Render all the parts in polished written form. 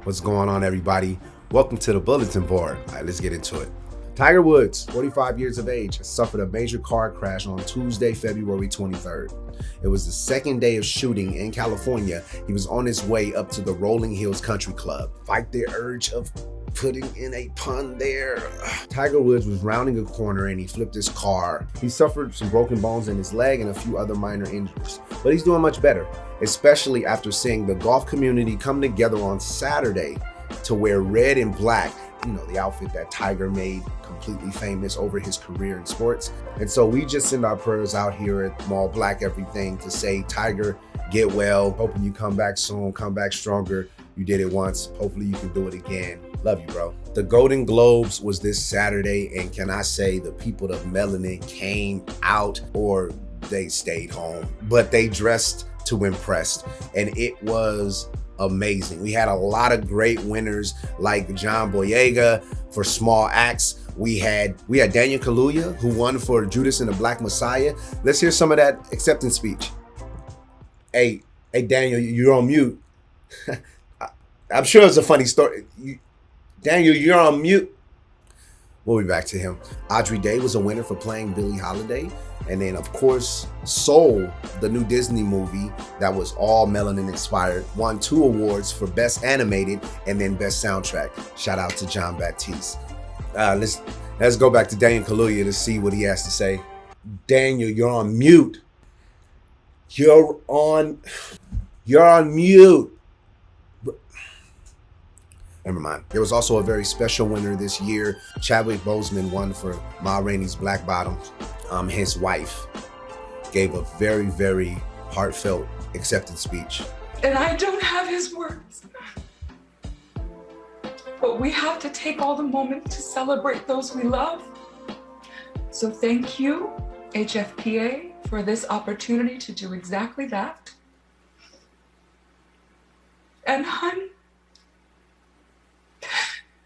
What's going on, everybody? Welcome to the Bulletin Board. All right, let's get into it. Tiger Woods, 45 years of age, has suffered a major car crash on Tuesday, February 23rd. It was the second day of shooting in California. He was on his way up to the Rolling Hills Country Club. Fight the urge of putting in a pun there. Tiger Woods was rounding a corner and he flipped his car. He suffered some broken bones in his leg and a few other minor injuries, but he's doing much better, especially after seeing the golf community come together on Saturday to wear red and black, the outfit that Tiger made completely famous over his career in sports. And so we just send our prayers out here at Mall Black Everything to say, Tiger, get well. Hoping you come back soon, come back stronger. You did it once. Hopefully you can do it again. Love you, bro. The Golden Globes was this Saturday, and can I say the people of melanin came out, or they stayed home, but they dressed to impress, and it was amazing. We had a lot of great winners like John Boyega for small acts. We had Daniel Kaluuya, who won for Judas and the Black Messiah. Let's hear some of that acceptance speech. Hey Daniel, you're on mute. I'm sure it's a funny story. Daniel, you're on mute. We'll be back to him. Audrey Day was a winner for playing Billie Holiday. And then, of course, Soul, the new Disney movie that was all melanin inspired, won 2 awards for Best Animated and then Best Soundtrack. Shout out to John Baptiste. Let's go back to Daniel Kaluuya to see what he has to say. Daniel, you're on mute. You're on mute. Never mind. There was also a very special winner this year. Chadwick Boseman won for Ma Rainey's Black Bottoms. His wife gave a very, very heartfelt acceptance speech. And I don't have his words. But we have to take all the moments to celebrate those we love. So thank you, HFPA, for this opportunity to do exactly that. And hun,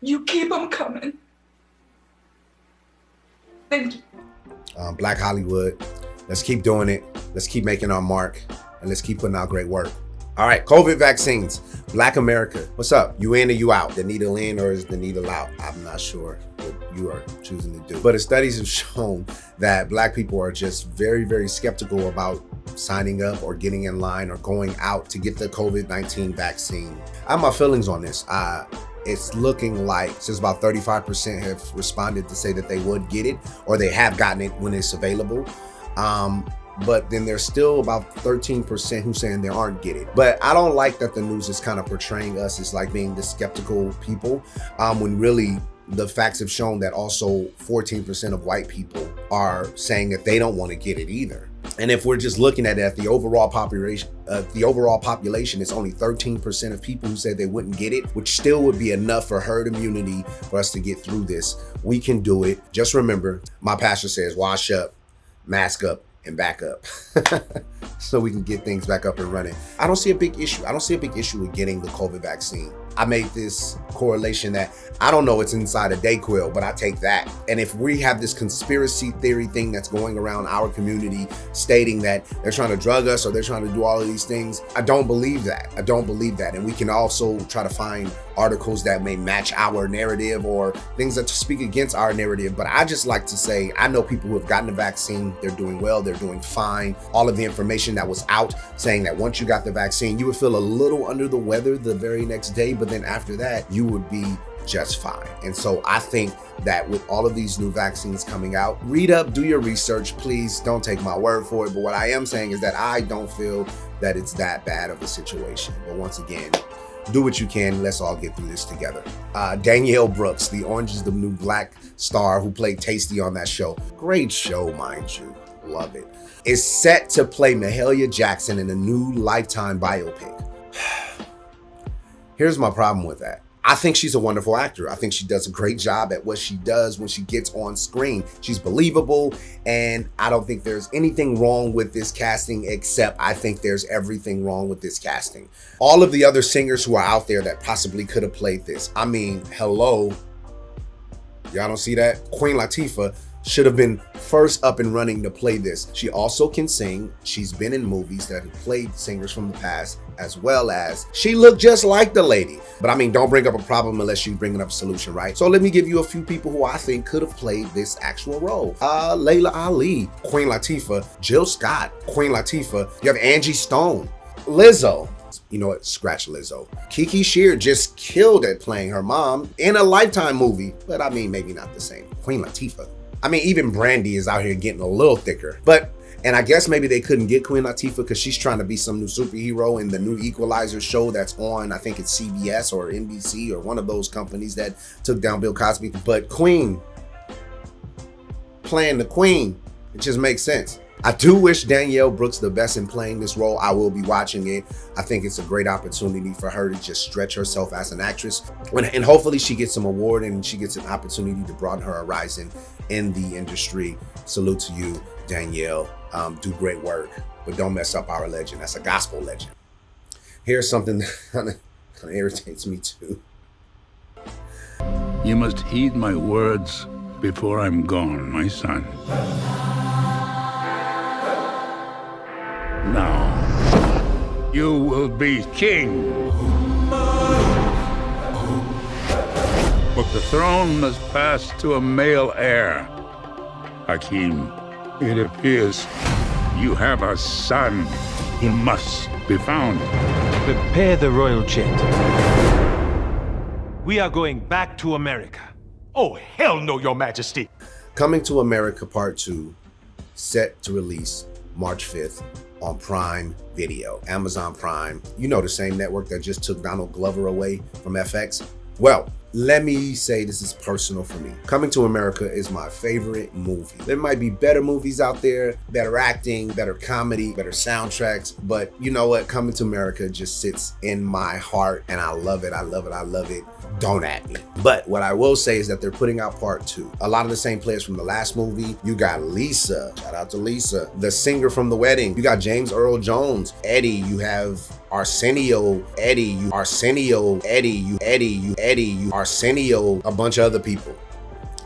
you keep them coming. Thank you. Black Hollywood, let's keep doing it. Let's keep making our mark, and let's keep putting out great work. All right, COVID vaccines. Black America, what's up? You in or you out? The needle in or is the needle out? I'm not sure what you are choosing to do. But the studies have shown that Black people are just very, very skeptical about signing up or getting in line or going out to get the COVID-19 vaccine. I have my feelings on this. It's looking like just about 35% have responded to say that they would get it or they have gotten it when it's available. But then there's still about 13% who saying they aren't get it. But I don't like that the news is kind of portraying us as like being the skeptical people, when really the facts have shown that also 14% of white people are saying that they don't want to get it either. And if we're just looking at it at the overall population, it's only 13% of people who say they wouldn't get it, which still would be enough for herd immunity for us to get through this. We can do it. Just remember, my pastor says, wash up, mask up, and back up so we can get things back up and running. I don't see a big issue. I don't see a big issue with getting the COVID vaccine. I made this correlation that I don't know it's inside a Dayquil, but I take that. And if we have this conspiracy theory thing that's going around our community stating that they're trying to drug us or they're trying to do all of these things, I don't believe that. I don't believe that. And we can also try to find articles that may match our narrative or things that speak against our narrative. But I just like to say, I know people who have gotten the vaccine, they're doing well, they're doing fine. All of the information that was out saying that once you got the vaccine, you would feel a little under the weather the very next day, but then after that, you would be just fine. And so I think that with all of these new vaccines coming out, read up, do your research, please don't take my word for it. But what I am saying is that I don't feel that it's that bad of a situation. But once again, do what you can. Let's all get through this together. Danielle Brooks, the Orange is the New Black star who played Tasty on that show. Great show, mind you. Love it. Is set to play Mahalia Jackson in a new Lifetime biopic. Here's my problem with that. I think she's a wonderful actor. I think she does a great job at what she does when she gets on screen. She's believable, and I don't think there's anything wrong with this casting, except I think there's everything wrong with this casting. All of the other singers who are out there that possibly could have played this. I mean, hello. Y'all don't see that? Queen Latifah, should have been first up and running to play this. She also can sing. She's been in movies that have played singers from the past, as well as she looked just like the lady. But I mean, don't bring up a problem unless you're bringing up a solution, right? So let me give you a few people who I think could have played this actual role. Layla Ali, Queen Latifah, Jill Scott, Queen Latifah. You have Angie Stone, Lizzo. You know what? Scratch Lizzo. Kiki Shear just killed at playing her mom in a Lifetime movie, but I mean, maybe not the same. Queen Latifah. I mean, even Brandy is out here getting a little thicker. And I guess maybe they couldn't get Queen Latifah because she's trying to be some new superhero in the new Equalizer show that's on, I think it's CBS or NBC or one of those companies that took down Bill Cosby. But Queen, playing the Queen, it just makes sense. I do wish Danielle Brooks the best in playing this role. I will be watching it. I think it's a great opportunity for her to just stretch herself as an actress. And hopefully she gets some award and she gets an opportunity to broaden her horizon in the industry. Salute to you, Danielle. Do great work, but don't mess up our legend. That's a gospel legend. Here's something that kind of irritates me too. You must heed my words before I'm gone, my son. Now, you will be king. But the throne must pass to a male heir. Hakim, it appears you have a son. He must be found. Prepare the royal jet. We are going back to America. Oh, hell no, Your Majesty. Coming to America Part 2, set to release March 5th on Prime Video, Amazon Prime. You know, the same network that just took Donald Glover away from FX. Well, let me say this is personal for me. Coming to America is my favorite movie. There might be better movies out there, better acting, better comedy, better soundtracks, but you know what? Coming to America just sits in my heart and I love it, I love it, I love it. Don't at me. But what I will say is that they're putting out Part 2. A lot of the same players from the last movie. You got Lisa, shout out to Lisa, the singer from The Wedding. You got James Earl Jones, Eddie. You have Arsenio, Eddie, you Arsenio, Eddie, you Eddie, you Eddie, you Arsenio, a bunch of other people.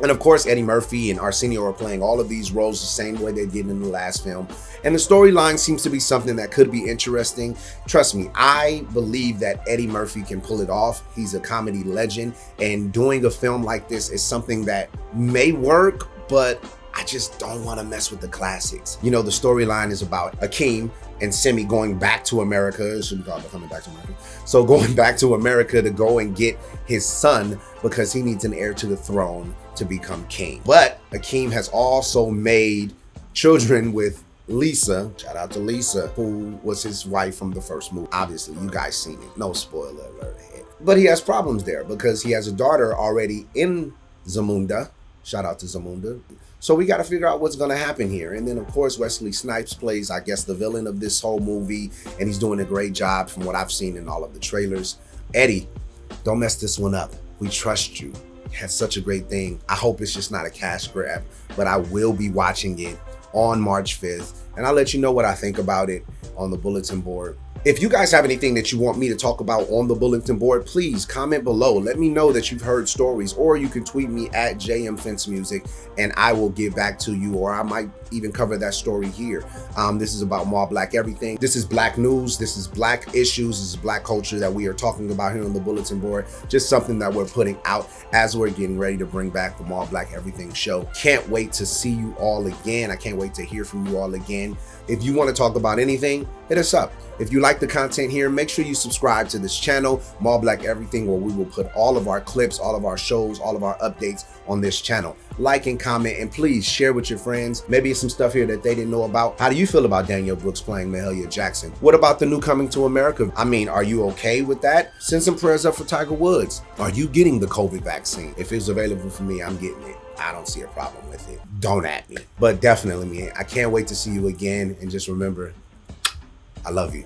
And of course, Eddie Murphy and Arsenio are playing all of these roles the same way they did in the last film. And the storyline seems to be something that could be interesting. Trust me, I believe that Eddie Murphy can pull it off. He's a comedy legend, and doing a film like this is something that may work, but I just don't want to mess with the classics. You know, the storyline is about Hakeem and Simi going back to America. It should be called Coming Back to America. So going back to America to go and get his son because he needs an heir to the throne to become king. But Hakeem has also made children with Lisa, shout out to Lisa, who was his wife from the first movie. Obviously, you guys seen it. No spoiler alert ahead. But he has problems there because he has a daughter already in Zamunda. Shout out to Zamunda. So we got to figure out what's going to happen here. And then, of course, Wesley Snipes plays, I guess, the villain of this whole movie. And he's doing a great job from what I've seen in all of the trailers. Eddie, don't mess this one up. We trust you. You had such a great thing. I hope it's just not a cash grab, but I will be watching it on March 5th. And I'll let you know what I think about it on the bulletin board. If you guys have anything that you want me to talk about on the bulletin board, please comment below. Let me know that you've heard stories, or you can tweet me at JMFenceMusic and I will get back to you, or I might even cover that story here. This is about More Black Everything. This is Black news. This is Black issues. This is Black culture that we are talking about here on the bulletin board. Just something that we're putting out as we're getting ready to bring back the More Black Everything show. Can't wait to see you all again. I can't wait to hear from you all again. If you want to talk about anything, hit us up. If you like the content here, make sure you subscribe to this channel, More Black Everything, where we will put all of our clips, all of our shows, all of our updates on this channel. Like and comment, and please share with your friends. Maybe it's some stuff here that they didn't know about. How do you feel about Danielle Brooks playing Mahalia Jackson? What about the new Coming to America? I mean, are you okay with that? Send some prayers up for Tiger Woods. Are you getting the COVID vaccine? If it's available for me, I'm getting it. I don't see a problem with it. Don't at me. But definitely, man, I can't wait to see you again. And just remember, I love you.